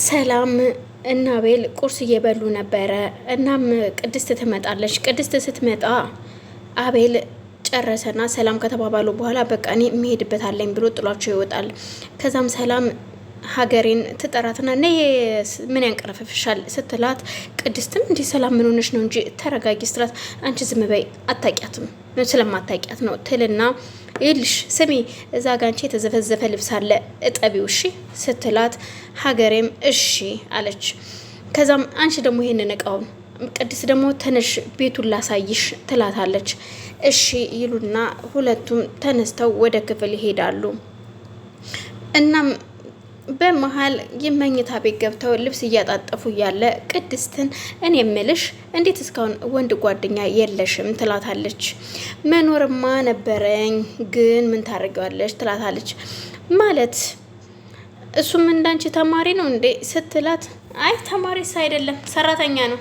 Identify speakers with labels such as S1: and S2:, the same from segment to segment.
S1: ሰላም እና አቤል ቁርስ እየበሉ ነበረ። እናም ቅድስት ትመጣለች። ቅድስት ስትመጣ አቤል ጨረሰና ሰላም ከተባባሉ በኋላ በቃ እኔ የሚሄድበት አለኝ ብሎ ጥሏቸው ይወጣል። ከዛም ሰላም ሀገሬን ትጠራትና ነይ ምን ያንቀረፈፍሻል ስትላት፣ ቅድስትም እንዲህ ሰላም ምን ሆነሽ ነው እንጂ ተረጋጊ ስትላት፣ አንቺ ዝም በይ አታውቂያትም ስለማታውቂያት ነው ትልና ይልሽ ስሚ እዛ ጋንቺ የተዘፈዘፈ ልብስ አለ እጠቢው እሺ ስትላት፣ ሀገሬም እሺ አለች። ከዛም አንቺ ደግሞ ይሄንን እቃውን ቅድስት ደግሞ ተነሽ ቤቱን ላሳይሽ ትላታለች። እሺ ይሉና ሁለቱም ተነስተው ወደ ክፍል ይሄዳሉ። እናም በመሃል የመኝታ ቤት ገብተው ልብስ እያጣጠፉ እያለ ቅድስትን እኔ የምልሽ እንዴት እስካሁን ወንድ ጓደኛ የለሽም ትላታለች። መኖርማ ነበረኝ ግን ምን ታደርጊዋለሽ ትላታለች። ማለት እሱም እንዳንቺ ተማሪ ነው እንዴ ስትላት፣ አይ ተማሪስ አይደለም ሰራተኛ ነው።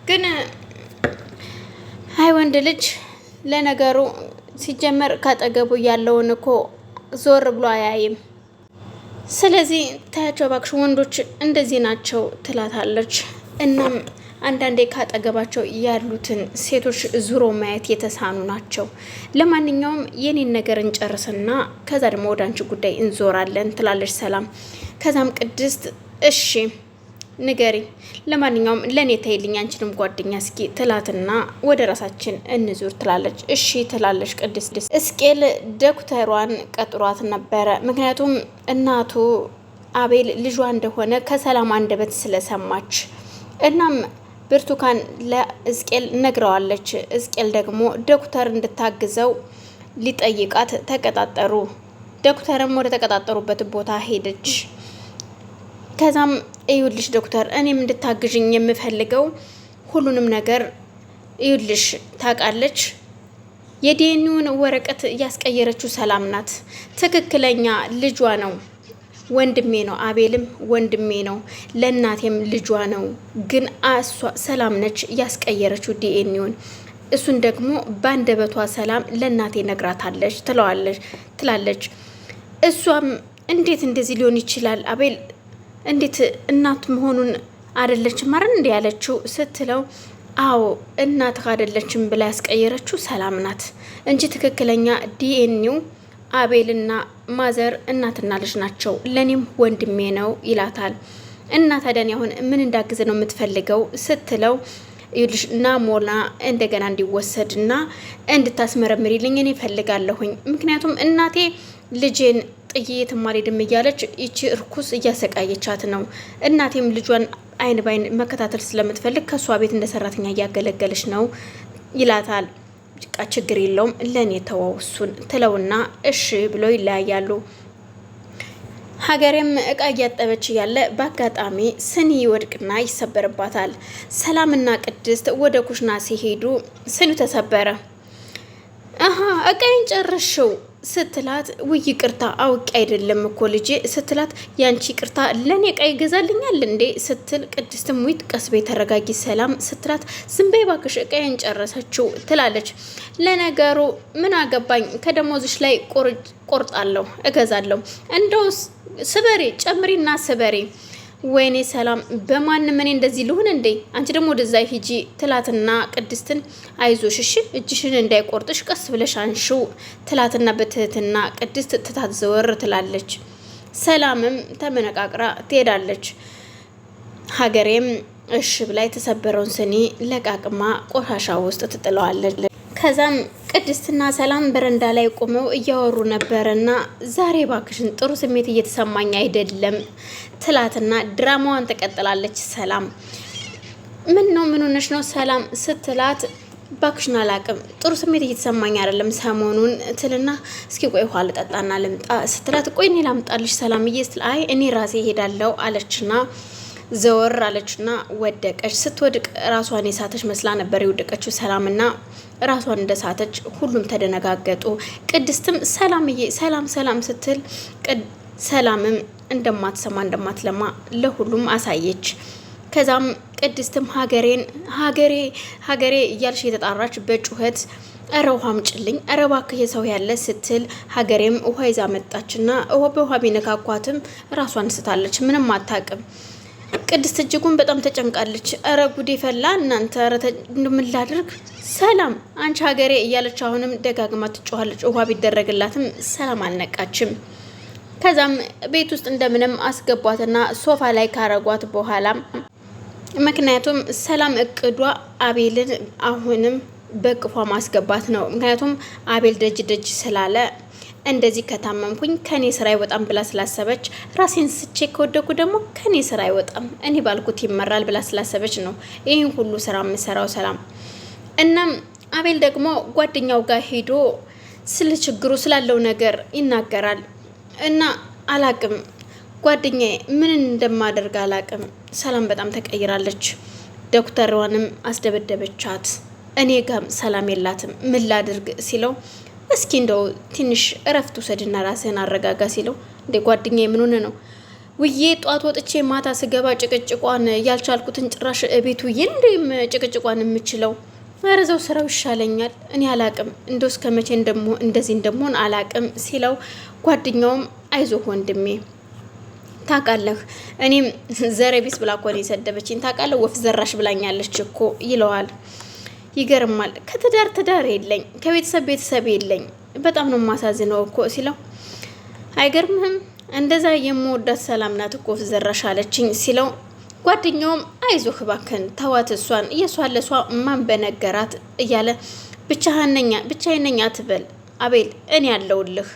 S1: ግን አይ ወንድ ልጅ ለነገሩ ሲጀመር ካጠገቡ ያለውን እኮ ዞር ብሎ አያይም። ስለዚህ ታያቸው እባክሽ ወንዶች እንደዚህ ናቸው ትላታለች። እናም አንዳንዴ ካጠገባቸው ያሉትን ሴቶች ዙሮ ማየት የተሳኑ ናቸው። ለማንኛውም የኔን ነገር እንጨርስና ከዛ ደግሞ ወደ አንቺ ጉዳይ እንዞራለን ትላለች ሰላም። ከዛም ቅድስት እሺ ንገሪ፣ ለማንኛውም ለእኔ ተይልኝ አንቺንም ጓደኛ እስኪ ትላትና ወደ ራሳችን እንዙር ትላለች። እሺ ትላለች ቅድስት። እስቄል ዶክተሯን ቀጥሯት ነበረ። ምክንያቱም እናቱ አቤል ልጇ እንደሆነ ከሰላም አንደበት ስለሰማች። እናም ብርቱካን ለእስቄል ነግረዋለች። እስቄል ደግሞ ዶክተር እንድታግዘው ሊጠይቃት ተቀጣጠሩ። ዶክተርም ወደ ተቀጣጠሩበት ቦታ ሄደች። ከዛም እዩልሽ ዶክተር እኔም እንድታግዥኝ የምፈልገው ሁሉንም ነገር እዩልሽ ታውቃለች። የዲኤንኤውን ወረቀት ያስቀየረችው ሰላም ናት። ትክክለኛ ልጇ ነው። ወንድሜ ነው አቤልም ወንድሜ ነው፣ ለእናቴም ልጇ ነው። ግን እሷ ሰላም ነች ያስቀየረችው ዲኤንኤውን። እሱን ደግሞ ባንደበቷ ሰላም ለእናቴ ነግራታለች ትላለች። እሷም እንዴት እንደዚህ ሊሆን ይችላል አቤል እንዴት እናት መሆኑን አይደለችም ማረን እንዴ ያለችው ስትለው፣ አዎ እናት አይደለችም ብላ ያስቀየረችው ሰላም ናት እንጂ ትክክለኛ ዲኤንኤው አቤልና ማዘር እናትና ልጅ ናቸው፣ ለኔም ወንድሜ ነው ይላታል። እና ታዲያ አሁን ምን እንዳግዝ ነው የምትፈልገው ስትለው፣ ይልሽ ናሞና እንደገና እንዲወሰድና እንድታስመረምሪልኝ እኔ ፈልጋለሁኝ። ምክንያቱም እናቴ ልጄን ጥዬ ትማሪድም እያለች ይቺ እርኩስ እያሰቃየቻት ነው። እናቴም ልጇን አይን ባይን መከታተል ስለምትፈልግ ከሷ ቤት እንደ ሰራተኛ እያገለገለች ነው ይላታል። ጭቃ ችግር የለውም ለኔ ተወው እሱን ትለውና እሺ ብሎ ይለያያሉ። ሀገሬም እቃ እያጠበች ያለ በአጋጣሚ ስኒ ይወድቅና ይሰበርባታል። ሰላምና ቅድስት ወደ ኩሽና ሲሄዱ ስኒው ተሰበረ። እቃዬን ጨርሽው ስትላት፣ ውይ ቅርታ አውቄ አይደለም እኮ ልጄ ስትላት፣ ያንቺ ቅርታ ለኔ እቃ ይገዛልኛል እንዴ ስትል፣ ቅድስትም ውይት ቀስቤ ተረጋጊ ሰላም ስትላት፣ ዝም በይ እባክሽ እቃዬን ጨረሰችው ትላለች። ለነገሩ ምን አገባኝ ከደሞዝሽ ላይ ቆርጣለሁ እገዛለሁ፣ እንደው ስበሬ ጨምሪና ስበሬ። ወይኔ ሰላም በማንም እኔ እንደዚህ ልሁን እንዴ? አንቺ ደግሞ ወደዛ ሂጂ ትላትና ቅድስትን አይዞሽ እሺ እጅሽን እንዳይቆርጥሽ ቀስ ብለሽ አንሺው ትላትና በትህትና ቅድስት ትታዘወር ትላለች። ሰላምም ተመነቃቅራ ትሄዳለች። ሀገሬም እሺ ብላ የተሰበረውን ስኒ ለቃቅማ ቆሻሻ ውስጥ ትጥለዋለች። ከዛም ቅድስትና ሰላም በረንዳ ላይ ቆመው እያወሩ ነበርና ዛሬ ባክሽን ጥሩ ስሜት እየተሰማኝ አይደለም ትላትና ድራማዋን ተቀጥላለች። ሰላም ምን ሆነሽ ነው ሰላም ስትላት፣ ባክሽን አላቅም ጥሩ ስሜት እየተሰማኝ አይደለም ሰሞኑን ትልና፣ እስኪ ቆይ ውሃ ልጠጣና ልምጣ ስትላት፣ ቆይ እኔ ላምጣልሽ ሰላምዬ ስትል፣ አይ እኔ ራሴ ሄዳለሁ አለችና ዘወር አለችና ወደቀች። ስትወድቅ ራሷን የሳተች መስላ ነበር የወደቀችው ሰላምና ራሷን እንደሳተች ሁሉም ተደነጋገጡ። ቅድስትም ሰላምዬ ሰላም ሰላም ስትል ሰላምም እንደማትሰማ እንደማትለማ ለሁሉም አሳየች። ከዛም ቅድስትም ሀገሬ እያልሽ የተጣራች በጩኸት እረ ውሃ አምጪልኝ፣ እረ እባክህ የሰው ያለ ስትል ሀገሬም ውሃ ይዛ መጣችና በውሃ ቢነካኳትም ራሷን ስታለች። ምንም አታውቅም። ቅድስት እጅጉን በጣም ተጨንቃለች። እረ ጉዴ ፈላ እናንተ፣ እረ ምን ላድርግ? ሰላም አንቺ ሀገሬ እያለች አሁንም ደጋግማ ትጮኻለች። ውሃ ቢደረግላትም ሰላም አልነቃችም። ከዛም ቤት ውስጥ እንደምንም አስገቧትና ሶፋ ላይ ካረጓት በኋላ ምክንያቱም ሰላም እቅዷ አቤልን አሁንም በቅፏ ማስገባት ነው። ምክንያቱም አቤል ደጅ ደጅ ስላለ እንደዚህ ከታመምኩኝ ከኔ ስራ አይወጣም ብላ ስላሰበች፣ ራሴን ስቼ ከወደኩ ደግሞ ከኔ ስራ አይወጣም እኔ ባልኩት ይመራል ብላ ስላሰበች ነው ይህን ሁሉ ስራ የምሰራው ሰላም። እናም አቤል ደግሞ ጓደኛው ጋር ሄዶ ስለ ችግሩ ስላለው ነገር ይናገራል። እና አላቅም ጓደኛዬ ምን እንደማደርግ አላቅም፣ ሰላም በጣም ተቀይራለች፣ ዶክተሯንም አስደበደበቻት፣ እኔ ጋም ሰላም የላትም ምን ላድርግ ሲለው፣ እስኪ እንደው ትንሽ እረፍት ውሰድና ራስህን አረጋጋ ሲለው፣ እንዴ ጓደኛዬ ምን ሆነ ነው? ውዬ ጧት ወጥቼ ማታ ስገባ ጭቅጭቋን ያልቻልኩትን ጭራሽ ቤት ውዬ እንደም ጭቅጭቋን የምችለው መረዘው ስራው ይሻለኛል እኔ አላቅም፣ እንደው እስከ መቼ እንደዚህ እንደምሆን አላቅም ሲለው፣ ጓደኛውም አይዞህ ወንድሜ ታውቃለህ እኔም ዘረቢስ ብላ እኮ ነው የሰደበችኝ፣ ታውቃለህ ወፍ ዘራሽ ብላኛለች እኮ ይለዋል። ይገርማል። ከትዳር የለኝ፣ ከቤተሰብ የለኝ፣ በጣም ነው ማሳዝነው እኮ ሲለው፣ አይገርምህም እንደዛ የምወዳት ሰላም ናት እኮ ወፍ ዘራሽ አለችኝ ሲለው፣ ጓደኛውም አይዞህ እባክህን ተዋት፣ እሷን እየሷን ለሷ ማን በነገራት እያለ ብቻዬን ነኝ አትበል አቤል፣ እኔ ያለውልህ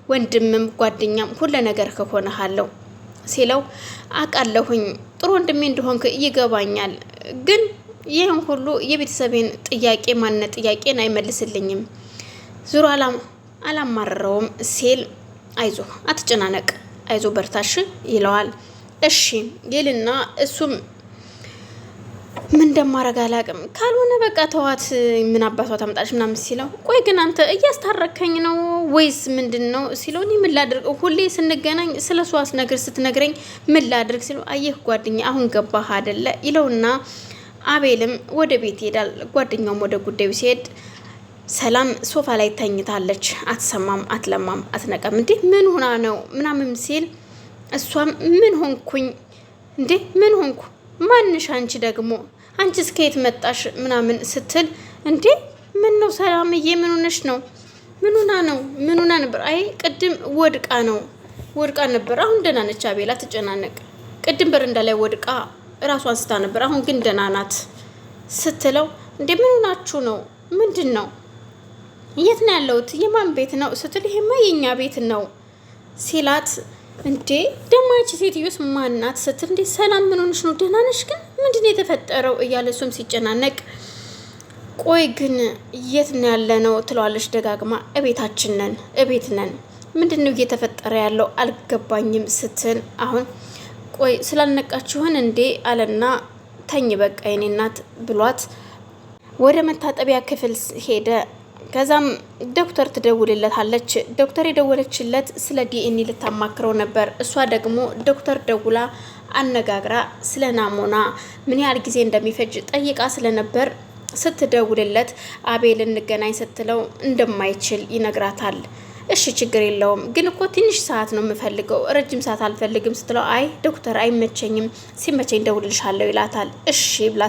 S1: ወንድምም ጓደኛም ሁሉ ነገር ከሆነሃለሁ ሲለው፣ አውቃለሁኝ ጥሩ ወንድሜ እንደሆንክ ይገባኛል፣ ግን ይህን ሁሉ የቤተሰቤን ጥያቄ ማንነት ጥያቄን አይመልስልኝም፣ ዙሮ አላማረረውም ሲል፣ አይዞ አትጨናነቅ፣ አይዞ በርታሽ ይለዋል። እሺ ይልና እሱም ምን እንደማረግ አላቅም፣ ካልሆነ በቃ ተዋት፣ ምን አባቷ ታምጣለች ምናምን ሲለው፣ ቆይ ግን አንተ እያስታረከኝ ነው ወይስ ምንድን ነው ሲለው፣ እኔ ምን ላድርግ ሁሌ ስንገናኝ ስለ ሷስ ነገር ስትነግረኝ ምን ላድርግ ሲለው፣ አየህ ጓደኛ አሁን ገባህ አይደለ ይለውና አቤልም ወደ ቤት ይሄዳል። ጓደኛውም ወደ ጉዳዩ ሲሄድ ሰላም ሶፋ ላይ ተኝታለች። አትሰማም፣ አትለማም፣ አትነቃም። እንዴ ምን ሆና ነው ምናምን ሲል፣ እሷም ምን ሆንኩኝ እንዴ ምን ሆንኩ ማንሽ አንቺ ደግሞ አንቺስ ከየት መጣሽ ምናምን ስትል፣ እንዴ ምን ነው ሰላምዬ ምን ሆነሽ ነው? ምን ሆና ነበር? አይ ቅድም ወድቃ ነበር፣ አሁን ደህና ነች አቤላ ትጨናነቅ። ቅድም በረንዳ ላይ ወድቃ ራሷን ስታ ነበር፣ አሁን ግን ደህና ናት ስትለው፣ እንዴ ምን ሆናችሁ ነው? ምንድን ነው? የት ነው ያለሁት? የማን ቤት ነው ስትል፣ ይሄማ የኛ ቤት ነው ሲላት፣ እንዴ ደግሞ ያቺ ሴትዮስ ማናት ስትል፣ እንዴ ሰላም ምን ሆነሽ ነው? ደህና ነሽ ግን ምንድን ነው የተፈጠረው እያለ እሱም ሲጨናነቅ፣ ቆይ ግን የት ነው ያለ ነው ትለዋለች ደጋግማ። እቤት ነን ምንድን ነው እየተፈጠረ ያለው አልገባኝም ስትል፣ አሁን ቆይ ስላልነቃችሁን እንዴ አለና፣ ተኝ በቃ የኔ እናት ብሏት ወደ መታጠቢያ ክፍል ሄደ። ከዛም ዶክተር ትደውልለታለች። ዶክተር የደወለችለት ስለ ዲኤንኤ ልታማክረው ነበር። እሷ ደግሞ ዶክተር ደውላ አነጋግራ ስለ ናሙና ምን ያህል ጊዜ እንደሚፈጅ ጠይቃ ስለነበር ስትደውልለት አቤል እንገናኝ ስትለው እንደማይችል ይነግራታል። እሺ ችግር የለውም ግን እኮ ትንሽ ሰዓት ነው የምፈልገው፣ ረጅም ሰዓት አልፈልግም ስትለው፣ አይ ዶክተር አይመቸኝም፣ ሲመቸኝ ደውልልሻለሁ ይላታል። እሺ ብላ